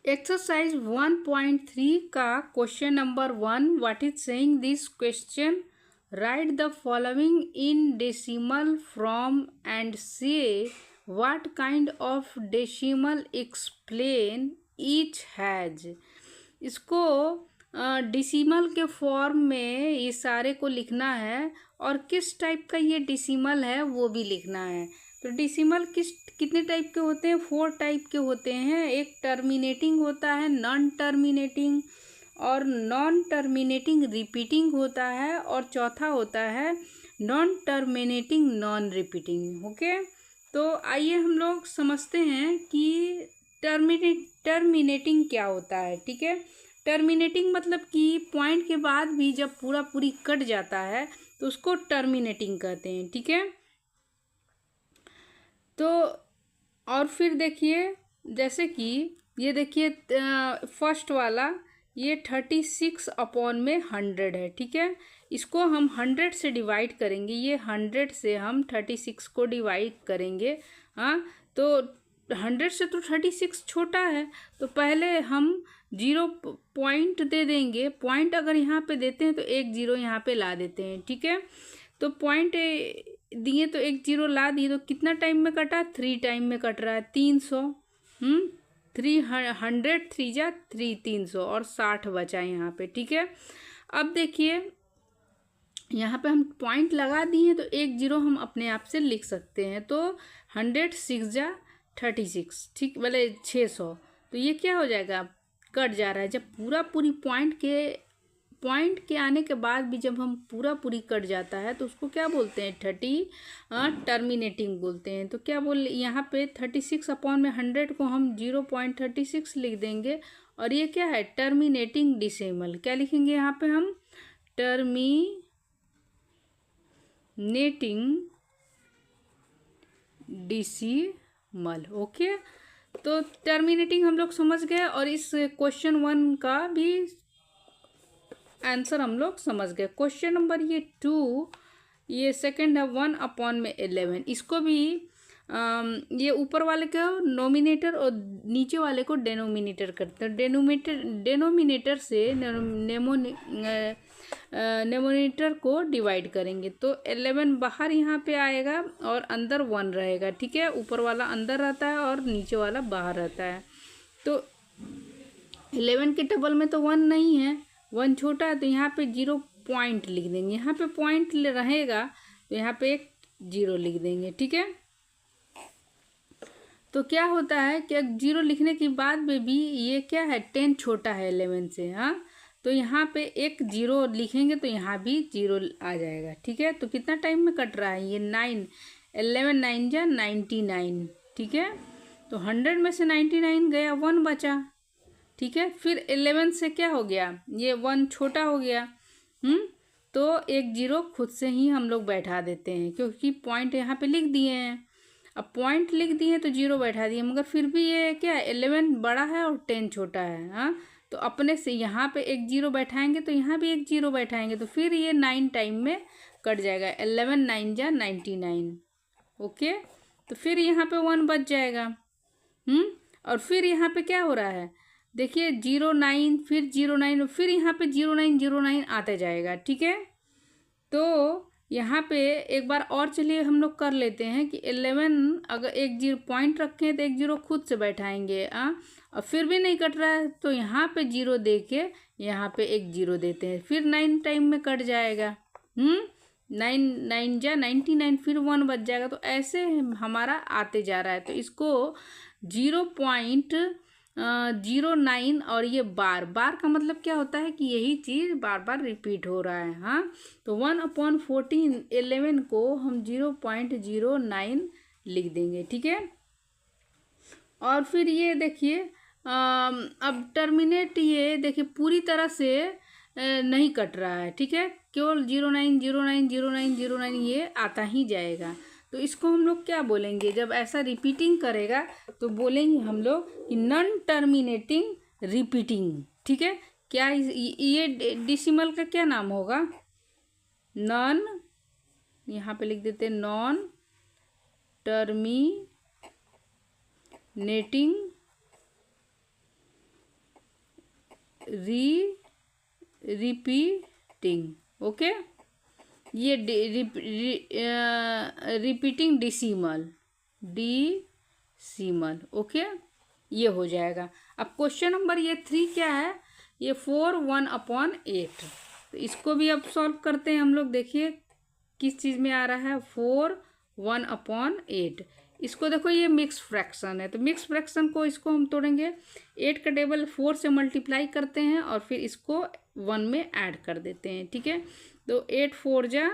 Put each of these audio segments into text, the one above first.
Exercise 1.3 का question number 1 what is saying this question write the following in decimal from and say what kind of decimal explain each has. इसको decimal के form में ये सारे को लिखना है और किस टाइप का ये डेसिमल है वो भी लिखना है। तो डेसिमल कितने टाइप के होते हैं? 4 टाइप के होते हैं। एक टर्मिनेटिंग होता है, नॉन टर्मिनेटिंग और नॉन टर्मिनेटिंग रिपीटिंग होता है और चौथा होता है non terminating non repeating. Okay, तो आइए हम लोग समझते हैं कि टर्मिनेटिंग क्या होता है। ठीक है, टर्मिनेटिंग मतलब कि पॉइंट के बाद भी जब पूरी कट जाता है तो उसको टर्मिनेटिंग कहते हैं। ठीक है, तो और फिर देखिए, जैसे कि ये देखिए फर्स्ट वाला ये 36/100 है। ठीक है, इसको हम 100 से डिवाइड करेंगे। ये 100 से हम 36 को डिवाइड करेंगे। हाँ, तो 100 से तो 36 छोटा है, तो पहले हम 0 पॉइंट दे देंगे। पॉइंट अगर यहाँ पे देते हैं तो एक 0 यहाँ पे ला देते हैं। ठीक है, तो पॉइंट दिए तो एक 0 ला दिए, तो कितना टाइम में कटा? 3 टाइम में कट रहा है। 300 300 3 जा 3 300 और 60 बचा यहाँ पे। ठीक है, अब देखिए यहाँ पे हम पॉइंट लगा दिए तो एक 0 हम अपने आप से लिख सकते हैं। तो 100 6 जा 36, ठीक, बोले 600। तो ये क्या हो जाएगा? कट जा रहा है। जब पूरी पॉइंट के आने के बाद भी जब हम पूरी कट जाता है तो उसको क्या बोलते हैं? टर्मिनेटिंग बोलते हैं। तो क्या बोल, यहाँ पे 36/100 को हम 0.36 लिख देंगे और ये क्या है? Terminating decimal. क्या लिखेंगे यहाँ पे हम? Terminating decimal. ओके, तो टर्मिनेटिंग हम लोग समझ गए और इस क्वेश्चन 1 का भी आंसर हम लोग समझ गए। क्वेश्चन नंबर ये 2, ये सेकंड है 1/11। इसको भी ये ऊपर वाले को नोमिनेटर और नीचे वाले को डेनोमिनेटर करते हैं। डेनोमिनेटर से नेमोनेटर को डिवाइड करेंगे तो 11 बाहर यहाँ पे आएगा और अंदर 1 रहेगा। ठीक है, ऊपर वाला अंदर रहता है और नीचे वाला बाहर रहता है। तो 11 के टेबल में तो 1 नहीं है, 1 छोटा है, तो यहाँ पे 0 पॉइंट लिख देंगे। यहाँ पे पॉइंट रहेगा तो यहाँ पे एक 0 लिख देंगे। ठीक है, तो क्या होता है कि 0 लिखने के बाद में भी ये क्या है? 10 छोटा है 11 से। हाँ, तो यहाँ पे एक 0 लिखेंगे तो यहाँ भी 0 आ जाएगा। ठीक है, तो कितना टाइम में कट रहा है? ये 9, 11 9 जा 99। ठीक है, तो 100 में से 99 गया, 1 बचा। ठीक है, फिर 11 से क्या हो गया? ये 1 छोटा हो गया। तो एक 0 खुद से ही हम लोग बैठा देते हैं क्योंकि पॉइंट यहाँ पे लिख दिए हैं। अब पॉइंट लिख दिए तो 0 बैठा दिए, मगर फिर भी ये क्या है? 11 बड़ा है और 10 छोटा है। हाँ, तो अपने से यहाँ पे एक 0 बैठाएंगे तो यहाँ भी एक 0 बैठाएंगे, तो फिर ये 9 टाइम में कट जाएगा। 11 9 जा 99। ओके, तो फिर यहाँ पे 1 बच जाएगा। और फिर यहाँ पे क्या हो रहा है? देखिए 0 9, फिर 0 9, फिर यहाँ पे 0 9 0 9 आते जाएगा। ठीक है, तो यहाँ पे एक बार और चलिए हम लोग कर लेते हैं कि 11 अगर एक 0 पॉइंट रखें तो एक 0 खुद से बैठाएंगे। और फिर भी नहीं कट रहा है तो यहाँ पे 0 दे के यहाँ पे एक 0 देते हैं, फिर 9 टाइम में कट जाएगा। 9 9 जा 99, फिर 1 बच जाएगा। तो ऐसे हमारा आते जा रहा है। तो इसको 0.09 और ये बार का मतलब क्या होता है कि यही चीज़ बार बार रिपीट हो रहा है। हाँ, तो 1/14 11 को हम 0.09 लिख देंगे। ठीक है, और फिर ये देखिए अब टर्मिनेट, ये देखिए पूरी तरह से नहीं कट रहा है। ठीक है, केवल 09 09 09 09 ये आता ही जाएगा। तो इसको हम लोग क्या बोलेंगे? जब ऐसा रिपीटिंग करेगा तो बोलेंगे हम लोग कि नॉन टर्मिनेटिंग रिपीटिंग। ठीक है, क्या ये डेसिमल का क्या नाम होगा? नॉन, यहाँ पे लिख देते हैं नॉन टर्मिनेटिंग रिपीटिंग, ओके। ये रिपीटिंग डिसिमल, ओके, ये हो जाएगा। अब क्वेश्चन नंबर ये 3 क्या है, ये 4 1/8। तो इसको भी अब सॉल्व करते हैं हम लोग। देखिए किस चीज़ में आ रहा है, 4 1/8। इसको देखो ये मिक्स फ्रैक्शन है, तो मिक्स फ्रैक्शन को इसको हम तोड़ेंगे। 8 का टेबल 4 से मल्टीप्लाई करते हैं और फिर इसको 1 में ऐड कर देते हैं, ठीक है। तो 8 4 जा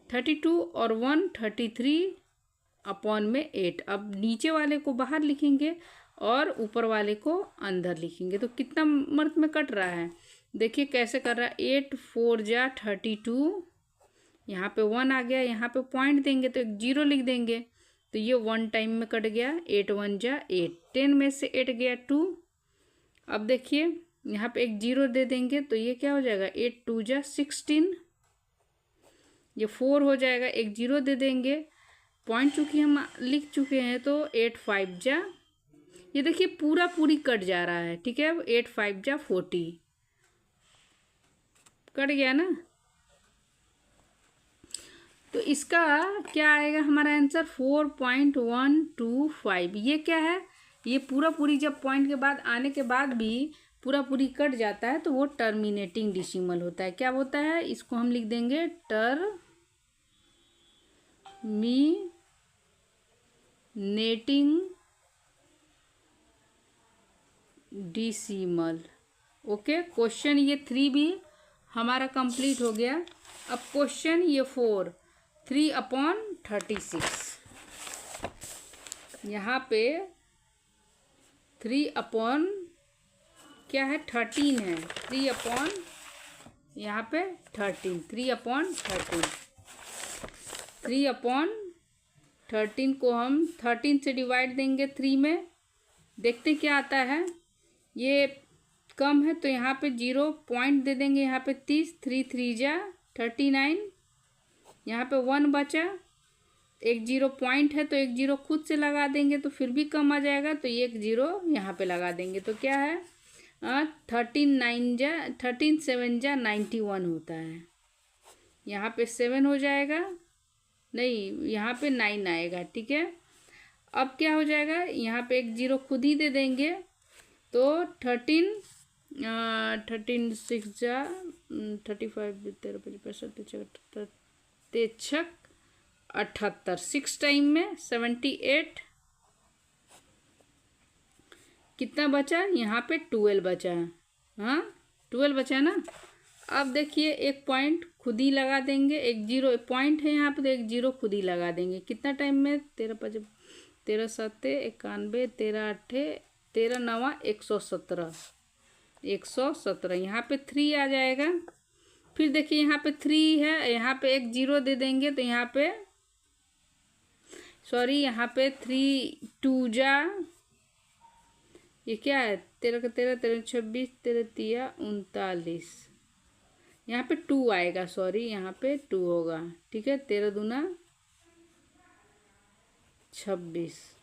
32 और 1 33/8। अब नीचे वाले को बाहर लिखेंगे और ऊपर वाले को अंदर लिखेंगे। तो कितना मर्थ में कट रहा है, देखिए कैसे कर रहा है। 8 4 जा 32, यहाँ पे 1 आ गया, यहाँ पे पॉइंट देंगे तो एक 0 लिख देंगे, तो ये 1 टाइम में कट गया। 8 1 जा 8, 10 में से 8 गया 2। अब देखिए यहाँ पे एक 0 दे देंगे तो ये क्या हो जाएगा, 8 2 जा 16, ये 4 हो जाएगा। एक 0 दे देंगे, पॉइंट चूँकि हम लिख चुके हैं, तो 8 5 जा, ये देखिए पूरी कट जा रहा है, ठीक है। 8 5 जा 40, कट गया ना। तो इसका क्या आएगा हमारा आंसर, 4.125। ये क्या है, ये पूरी जब पॉइंट के बाद आने के बाद भी पूरी कट जाता है तो वो टर्मिनेटिंग डिसिमल होता है। क्या होता है, इसको हम लिख देंगे टर्मिनेटिंग डिसिमल, ओके। क्वेश्चन ये 3 भी हमारा कंप्लीट हो गया। अब क्वेश्चन ये 4 3/36। यहाँ पे 3 क्या है, 13 है। 3 यहाँ पे 13, 3/13। 3/13 को हम 13 से डिवाइड देंगे 3 में, देखते क्या आता है। ये कम है तो यहाँ पे 0 पॉइंट दे देंगे, यहाँ पे 30, 3 3 जा 39, यहाँ पे 1 बचा, एक 0 पॉइंट है तो एक 0 खुद से लगा देंगे तो फिर भी कम आ जाएगा, तो ये एक 0 यहाँ पे लगा देंगे। तो क्या है, 13 7 जा 91 होता है। यहाँ पे 7 हो जाएगा, नहीं यहाँ पे 9 आएगा, ठीक है। अब क्या हो जाएगा, यहाँ पे एक 0 खुद ही दे देंगे, तो 13 6 जा 35 13 55 63 78, 6 टाइम में 78। कितना बचा, यहाँ पे 12 बचा है, हाँ 12 बचा ना। अब देखिए एक पॉइंट खुद ही लगा देंगे, एक 0 पॉइंट है यहाँ पे तो एक 0 खुद ही लगा देंगे। कितना टाइम में, 13 5 13 7 91, 13 8 13 9 117, 117। यहाँ पे 3 आ जाएगा। फिर देखिए यहाँ पे 3 है, यहाँ पे एक 0 दे देंगे तो यहाँ पे यहाँ पे 3 2 जा, ये क्या है, 13 का 13 13 26 13 3 39, यहाँ पे 2 आएगा, यहाँ पे 2 होगा, ठीक है। 13 दूना 26,